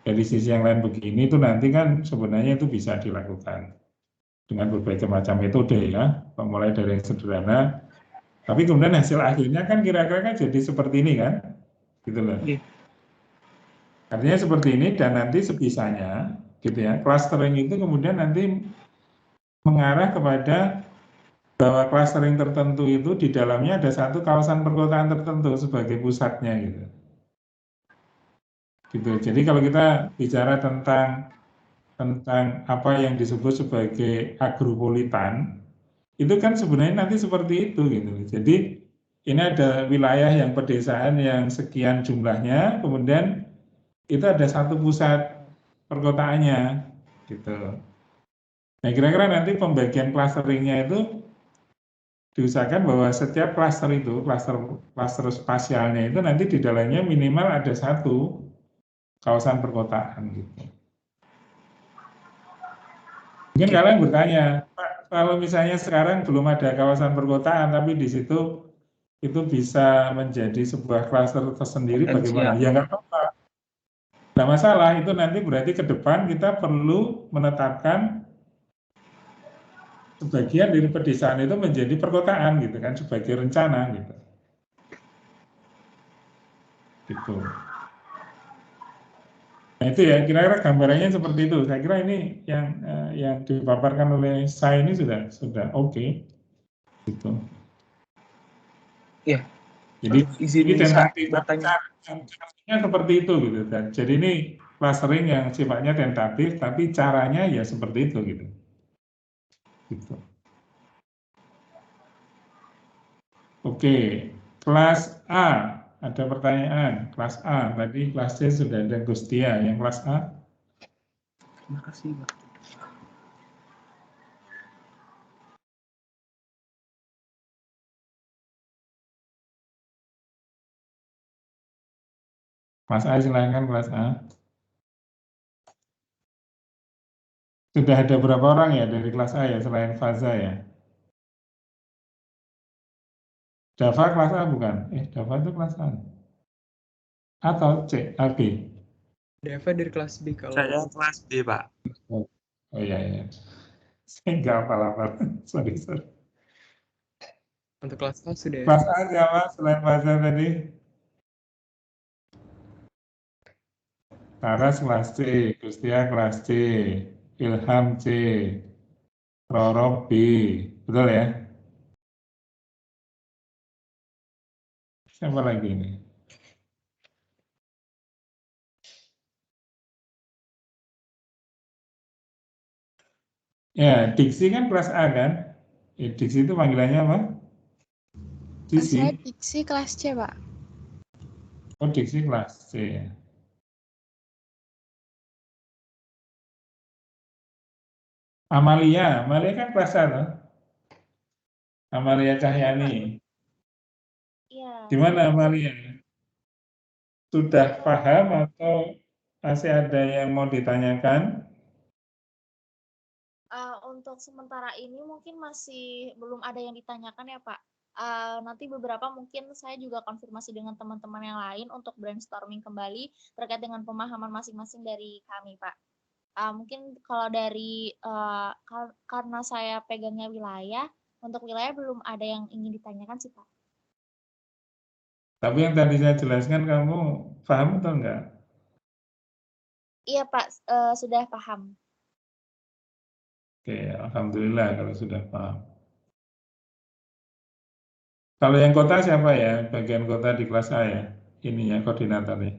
dari sisi yang lain begini, itu nanti kan sebenarnya itu bisa dilakukan dengan berbagai macam metode ya, mulai dari yang sederhana. Tapi kemudian hasil akhirnya kan kira-kira kan jadi seperti ini kan, gitu loh. Artinya seperti ini dan nanti sebisanya, gitu ya, clustering itu kemudian nanti mengarah kepada bahwa clustering tertentu itu di dalamnya ada satu kawasan perkotaan tertentu sebagai pusatnya gitu. Jadi kalau kita bicara tentang apa yang disebut sebagai agropolitan, itu kan sebenarnya nanti seperti itu gitu. Jadi ini ada wilayah yang pedesaan yang sekian jumlahnya, kemudian itu ada satu pusat perkotaannya gitu. Nah kira-kira nanti pembagian clusteringnya itu diusahakan bahwa setiap klaster itu, klaster spasialnya itu nanti di dalamnya minimal ada satu kawasan perkotaan gitu. Mungkin kalian bertanya, kalau misalnya sekarang belum ada kawasan perkotaan, tapi di situ itu bisa menjadi sebuah klaster tersendiri, bagaimana? Ya nggak apa-apa. Nggak masalah, itu nanti berarti ke depan kita perlu menetapkan sebagian dari pedesaan itu menjadi perkotaan gitu kan, sebagai rencana gitu. Gitu. Nah itu ya, kira-kira gambarannya seperti itu. Saya kira ini yang dipaparkan oleh saya ini sudah oke. Gitu. Iya. Jadi Izin ini tentatif, bertanya. caranya seperti itu gitu kan. Jadi ini clustering yang sifatnya tentatif, tapi caranya ya seperti itu gitu. Gitu. Oke, kelas A. Ada pertanyaan, kelas A. Tadi kelas C sudah ada Gustia. Yang kelas A? Terima kasih, Pak. Mas A, silakan kelas A. Sudah ada berapa orang ya dari kelas A ya, selain Faza ya? Dava kelas A bukan? Dava itu kelas A. Atau C, A, B? Dava dari kelas B kalau. Saya kelas B, Pak. Oh iya, iya. Saya nggak hafal-hafal. Sorry. Untuk kelas A sudah. Kelas A siapa selain Faza tadi? Taras kelas C, Gustia kelas C, Ilham C, Roro B, betul ya? Siapa lagi ini? Ya, Diksi kan kelas A kan? Diksi itu panggilannya apa? Diksi? Saya Diksi kelas C, Pak. Oh, Diksi kelas C ya. Amalia kan kelas A loh. Amalia Cahyani. Iya. Gimana Amalia? Sudah paham atau masih ada yang mau ditanyakan? Untuk sementara ini mungkin masih belum ada yang ditanyakan ya Pak. Nanti beberapa mungkin saya juga konfirmasi dengan teman-teman yang lain untuk brainstorming kembali terkait dengan pemahaman masing-masing dari kami Pak. Mungkin kalau dari karena saya pegangnya wilayah, untuk wilayah belum ada yang ingin ditanyakan sih Pak. Tapi yang tadi saya jelaskan kamu paham atau enggak? Iya Pak, sudah paham. Oke, alhamdulillah kalau sudah paham. Kalau yang kota siapa ya? Bagian kota di kelas A ya? Ini ya koordinatornya.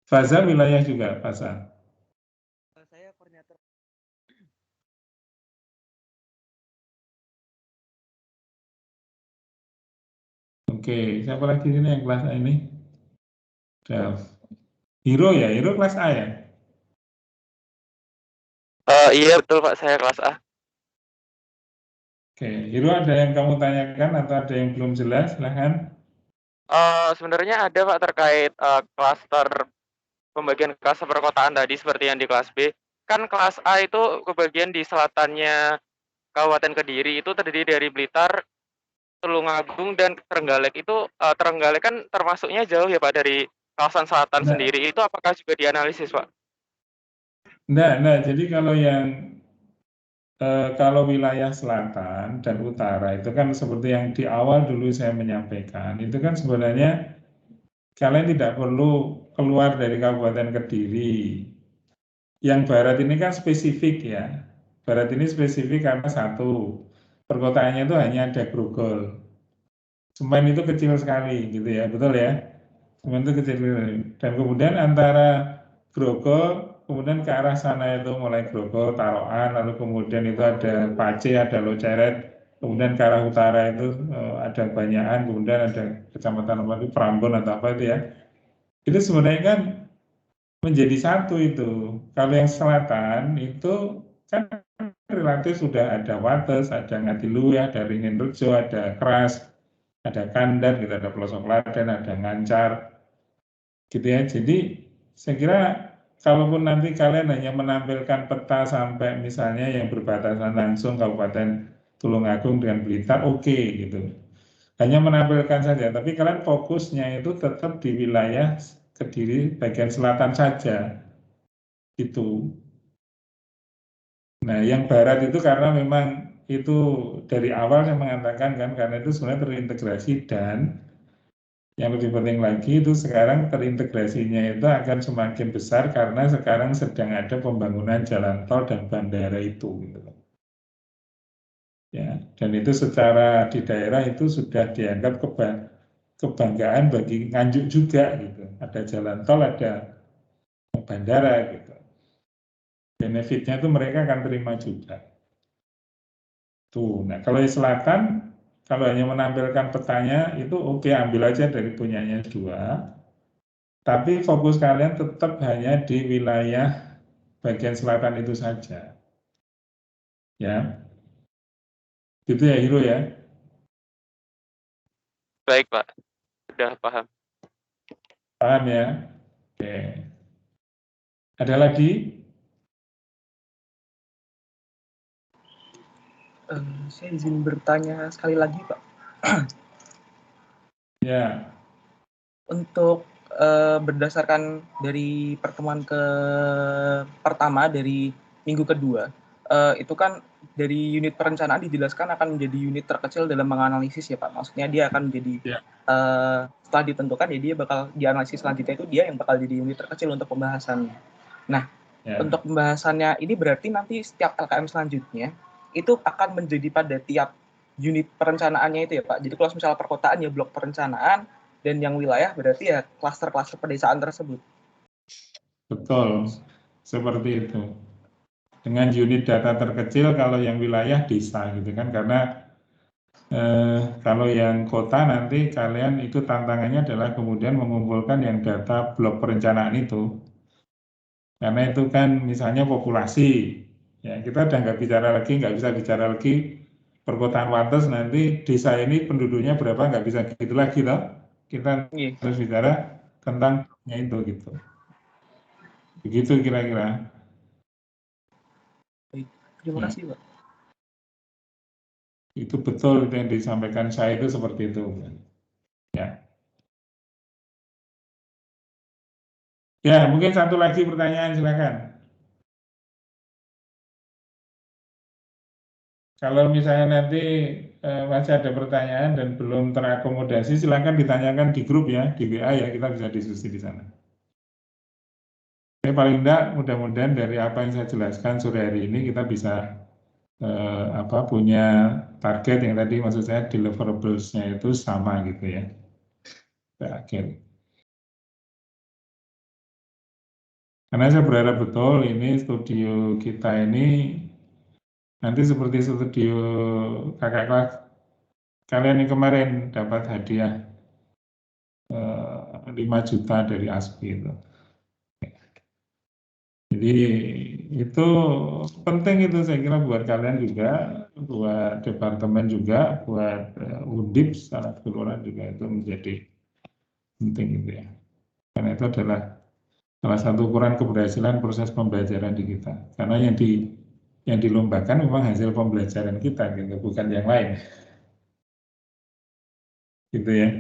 Faza wilayah juga, Faza. Saya koordinator. Oke, siapa lagi ini yang kelas A ini? Hiro ya, Hiro kelas A ya? Iya betul Pak, saya kelas A. Oke, Hiro ada yang kamu tanyakan atau ada yang belum jelas? Silahkan. Sebenarnya ada Pak terkait klaster pembagian klaster perkotaan tadi seperti yang di kelas B. Kan kelas A itu kebagian di selatannya Kabupaten Kediri, itu terdiri dari Blitar, Tulungagung, dan Trenggalek. Itu Trenggalek kan termasuknya jauh ya Pak dari kawasan selatan sendiri. Itu apakah juga dianalisis Pak? Nah, jadi kalau wilayah selatan dan utara itu kan seperti yang di awal dulu saya menyampaikan, itu kan sebenarnya kalian tidak perlu keluar dari Kabupaten Kediri. Yang barat ini kan spesifik ya. Barat ini spesifik karena satu, perkotaannya itu hanya ada Grogol. Semen itu kecil sekali gitu ya, betul ya? Semen itu kecil. Dan kemudian antara Grogol, kemudian ke arah sana itu mulai Grogol, Taroan, lalu kemudian itu ada Pace, ada Loceret, kemudian ke arah utara itu ada Banyakan, kemudian ada kecamatan apa itu Prambon atau apa itu ya. Itu sebenarnya kan menjadi satu itu. Kalau yang selatan itu kan relatif sudah ada Wates, ada Ngadiluih, ada Ringin Rejo, ada Keras, ada Kandan, gitu, ada Pelosok Klaten, ada Ngancar, gitu ya. Jadi saya kira kalaupun nanti kalian hanya menampilkan peta sampai misalnya yang berbatasan langsung Kabupaten Tulungagung dengan Blitar, oke gitu. Hanya menampilkan saja, tapi kalian fokusnya itu tetap di wilayah Kediri bagian selatan saja. Itu. Nah, yang barat itu karena memang itu dari awal saya mengatakan kan, karena itu sebenarnya terintegrasi dan yang lebih penting lagi itu sekarang terintegrasinya itu akan semakin besar karena sekarang sedang ada pembangunan jalan tol dan bandara itu. Gitu. Ya, dan itu secara di daerah itu sudah dianggap kebanggaan bagi Nganjuk juga. Gitu. Ada jalan tol, ada bandara. Gitu. Benefitnya itu mereka akan terima juga. Tuh, nah kalau di selatan, kalau hanya menampilkan petanya itu oke, ambil aja dari punyanya 2. Tapi fokus kalian tetap hanya di wilayah bagian selatan itu saja. Ya. Gitu ya, Hiro ya. Baik, Pak. Sudah paham. Paham ya? Oke. Ada lagi? Saya izin bertanya sekali lagi, Pak. Ya. Untuk berdasarkan dari pertemuan pertama dari minggu kedua, itu kan dari unit perencanaan dijelaskan akan menjadi unit terkecil dalam menganalisis ya Pak. Maksudnya dia akan menjadi setelah ditentukan ya dia bakal dianalisis selanjutnya itu dia yang bakal jadi unit terkecil untuk pembahasannya. Nah, untuk pembahasannya ini berarti nanti setiap LKM selanjutnya itu akan menjadi pada tiap unit perencanaannya itu ya Pak. Jadi kalau misalnya perkotaan ya blok perencanaan, dan yang wilayah berarti ya klaster-klaster pedesaan tersebut. Betul, seperti itu. Dengan unit data terkecil kalau yang wilayah desa gitu kan, karena kalau yang kota nanti kalian itu tantangannya adalah kemudian mengumpulkan yang data blok perencanaan itu. Karena itu kan misalnya populasi, ya kita udah nggak bisa bicara lagi perkotaan Wates nanti desa ini penduduknya berapa, nggak bisa gitu lagi loh. Kita harus bicara tentang itu gitu. Begitu kira-kira. Baik, terima kasih Pak. Itu betul yang disampaikan saya itu seperti itu. Ya. Ya, mungkin satu lagi pertanyaan silakan. Kalau misalnya nanti masih ada pertanyaan dan belum terakomodasi, silakan ditanyakan di grup ya, di WA ya, kita bisa diskusi di sana. Tapi paling enggak, mudah-mudahan dari apa yang saya jelaskan sore hari ini kita bisa punya target yang tadi maksud saya deliverables-nya itu sama gitu ya. Akhir. Karena saya berharap betul ini studio kita ini nanti seperti studio kakak kelas kalian yang kemarin dapat hadiah 5 juta dari ASPI itu. Jadi itu penting itu saya kira buat kalian juga, buat departemen juga, buat Undip secara keseluruhan juga itu menjadi penting gitu ya. Karena itu adalah salah satu ukuran keberhasilan proses pembelajaran di kita. Karena yang dilombakan memang hasil pembelajaran kita gitu, bukan yang lain. Gitu ya.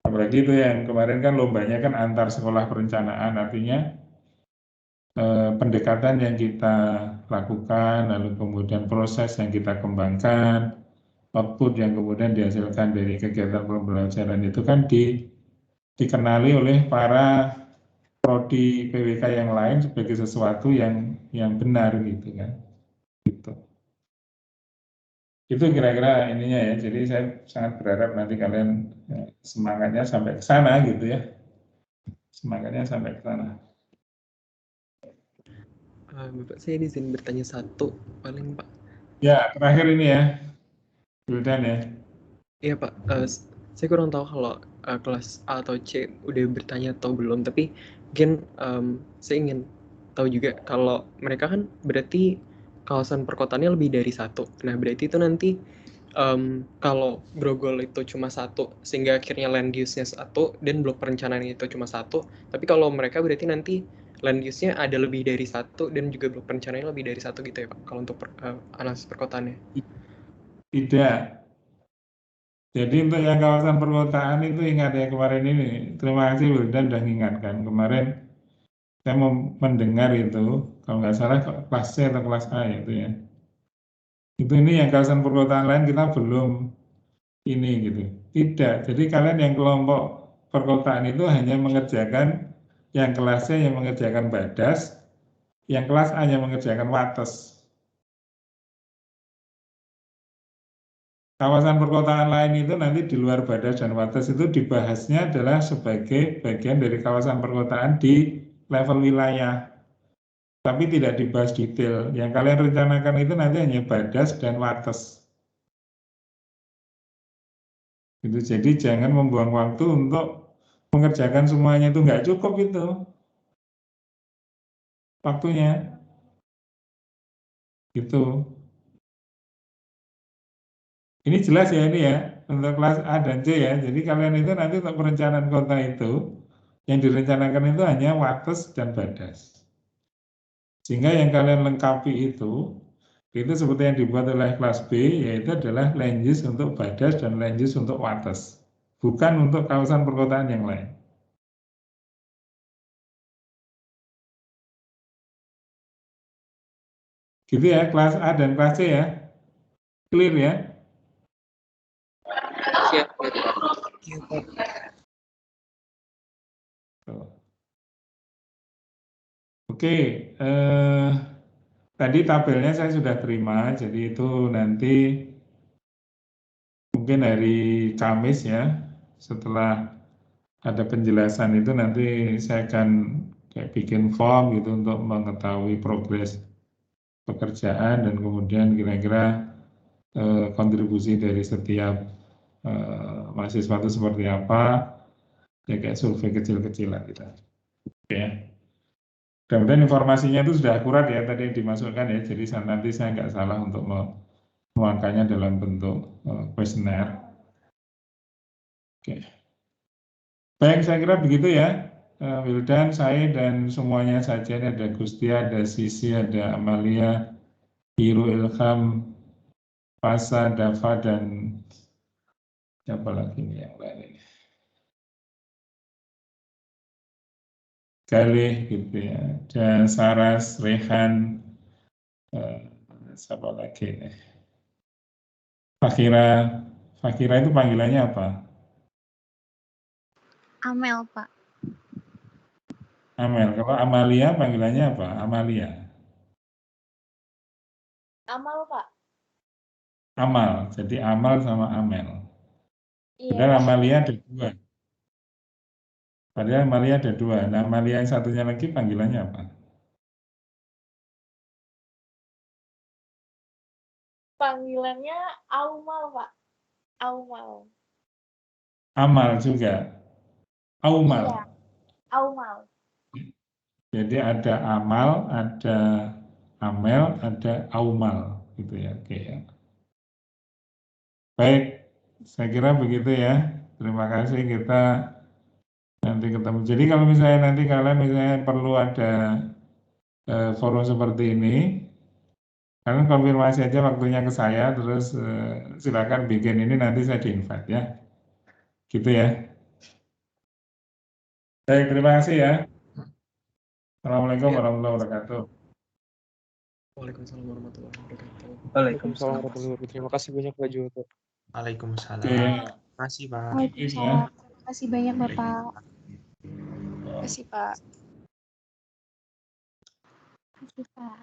Apalagi itu yang kemarin kan lombanya kan antar sekolah perencanaan, artinya pendekatan yang kita lakukan, lalu kemudian proses yang kita kembangkan, output yang kemudian dihasilkan dari kegiatan pembelajaran itu kan dikenali oleh para prodi PWK yang lain sebagai sesuatu yang benar gitu kan. Gitu. Itu kira-kira ininya ya. Jadi saya sangat berharap nanti kalian semangatnya sampai ke sana gitu ya. Semangatnya sampai ke sana. Bapak, saya izin bertanya satu paling Pak. Ya, terakhir ini ya. Wildan ya. Iya Pak, saya kurang tahu kalau kelas A atau C udah bertanya atau belum, tapi mungkin saya ingin tahu juga kalau mereka kan berarti kawasan perkotaannya lebih dari satu. Nah berarti itu nanti kalau Grogol itu cuma satu, sehingga akhirnya land use-nya satu dan blok perencanaan itu cuma satu. Tapi kalau mereka berarti nanti land use-nya ada lebih dari satu dan juga blok perencanaannya lebih dari satu gitu ya Pak, kalau untuk analisis perkotaannya? Tidak. Jadi untuk yang kawasan perkotaan itu ingat ya kemarin ini, terima kasih Wildan sudah mengingatkan. Kemarin saya mau mendengar itu, kalau nggak salah kelas C atau kelas A itu ya. Itu ini yang kawasan perkotaan lain kita belum ini gitu. Tidak. Jadi kalian yang kelompok perkotaan itu hanya mengerjakan yang kelas C yang mengerjakan badas, yang kelas A yang mengerjakan wates. Kawasan perkotaan lain itu nanti di luar badas dan wates itu dibahasnya adalah sebagai bagian dari kawasan perkotaan di level wilayah. Tapi tidak dibahas detail. Yang kalian rencanakan itu nanti hanya badas dan wates. Gitu. Jadi jangan membuang waktu untuk mengerjakan semuanya, itu nggak cukup itu waktunya. Gitu. Ini jelas ya ini ya untuk kelas A dan C ya. Jadi kalian itu nanti untuk perencanaan kota itu yang direncanakan itu hanya wates dan badas. Sehingga yang kalian lengkapi itu seperti yang dibuat oleh kelas B, yaitu adalah land use untuk badas dan land use untuk wates. Bukan untuk kawasan perkotaan yang lain. Gitu ya, kelas A dan kelas C ya. Clear ya? Siap. Oke, tadi tabelnya saya sudah terima, jadi itu nanti mungkin hari Kamis ya, setelah ada penjelasan itu nanti saya akan kayak bikin form gitu untuk mengetahui progres pekerjaan dan kemudian kira-kira kontribusi dari setiap mahasiswa itu seperti apa, ya kayak survei kecil-kecilan gitu. Oke ya. Kemudian informasinya itu sudah akurat ya tadi yang dimasukkan ya, jadi nanti saya nggak salah untuk menuangkannya dalam bentuk kuesioner. Oke. Baik, saya kira begitu ya. Wildan, saya dan semuanya saja, ada Gustia, ada Sisi, ada Amalia, Hiru, Ilham, Pasa, Dava, dan siapa lagi nih yang lain ini? Galih gitu ya, dan Saras, Rehan, siapa lagi nih? Fakira itu panggilannya apa? Amel, Pak. Amel. Kalau Amalia panggilannya apa? Amalia. Amal, Pak. Amal. Jadi Amal sama Amel. Iya. Padahal Amalia ada dua. Padahal Amalia ada dua. Nah, Amalia yang satunya lagi panggilannya apa? Panggilannya Aumal, Pak. Aumal. Amal juga. Aumal. Iya, Aumal. Jadi ada Amal, ada Amel, ada Aumal gitu ya. Oke ya. Baik, saya kira begitu ya. Terima kasih, kita nanti ketemu. Jadi kalau misalnya nanti kalian misalnya perlu ada forum seperti ini, kalian konfirmasi aja waktunya ke saya, terus silakan bikin ini, nanti saya di-invite ya. Gitu ya. Baik, terima kasih ya. Assalamualaikum warahmatullahi wabarakatuh. Waalaikumsalam warahmatullahi wabarakatuh. Waalaikumsalam warahmatullahi wabarakatuh. Terima kasih banyak Pak Juwoto. Waalaikumsalam. Oke. Terima kasih Pak. Waalaikumsalam. Terima kasih banyak Bapak. Terima kasih, Pak. Terima kasih Pak.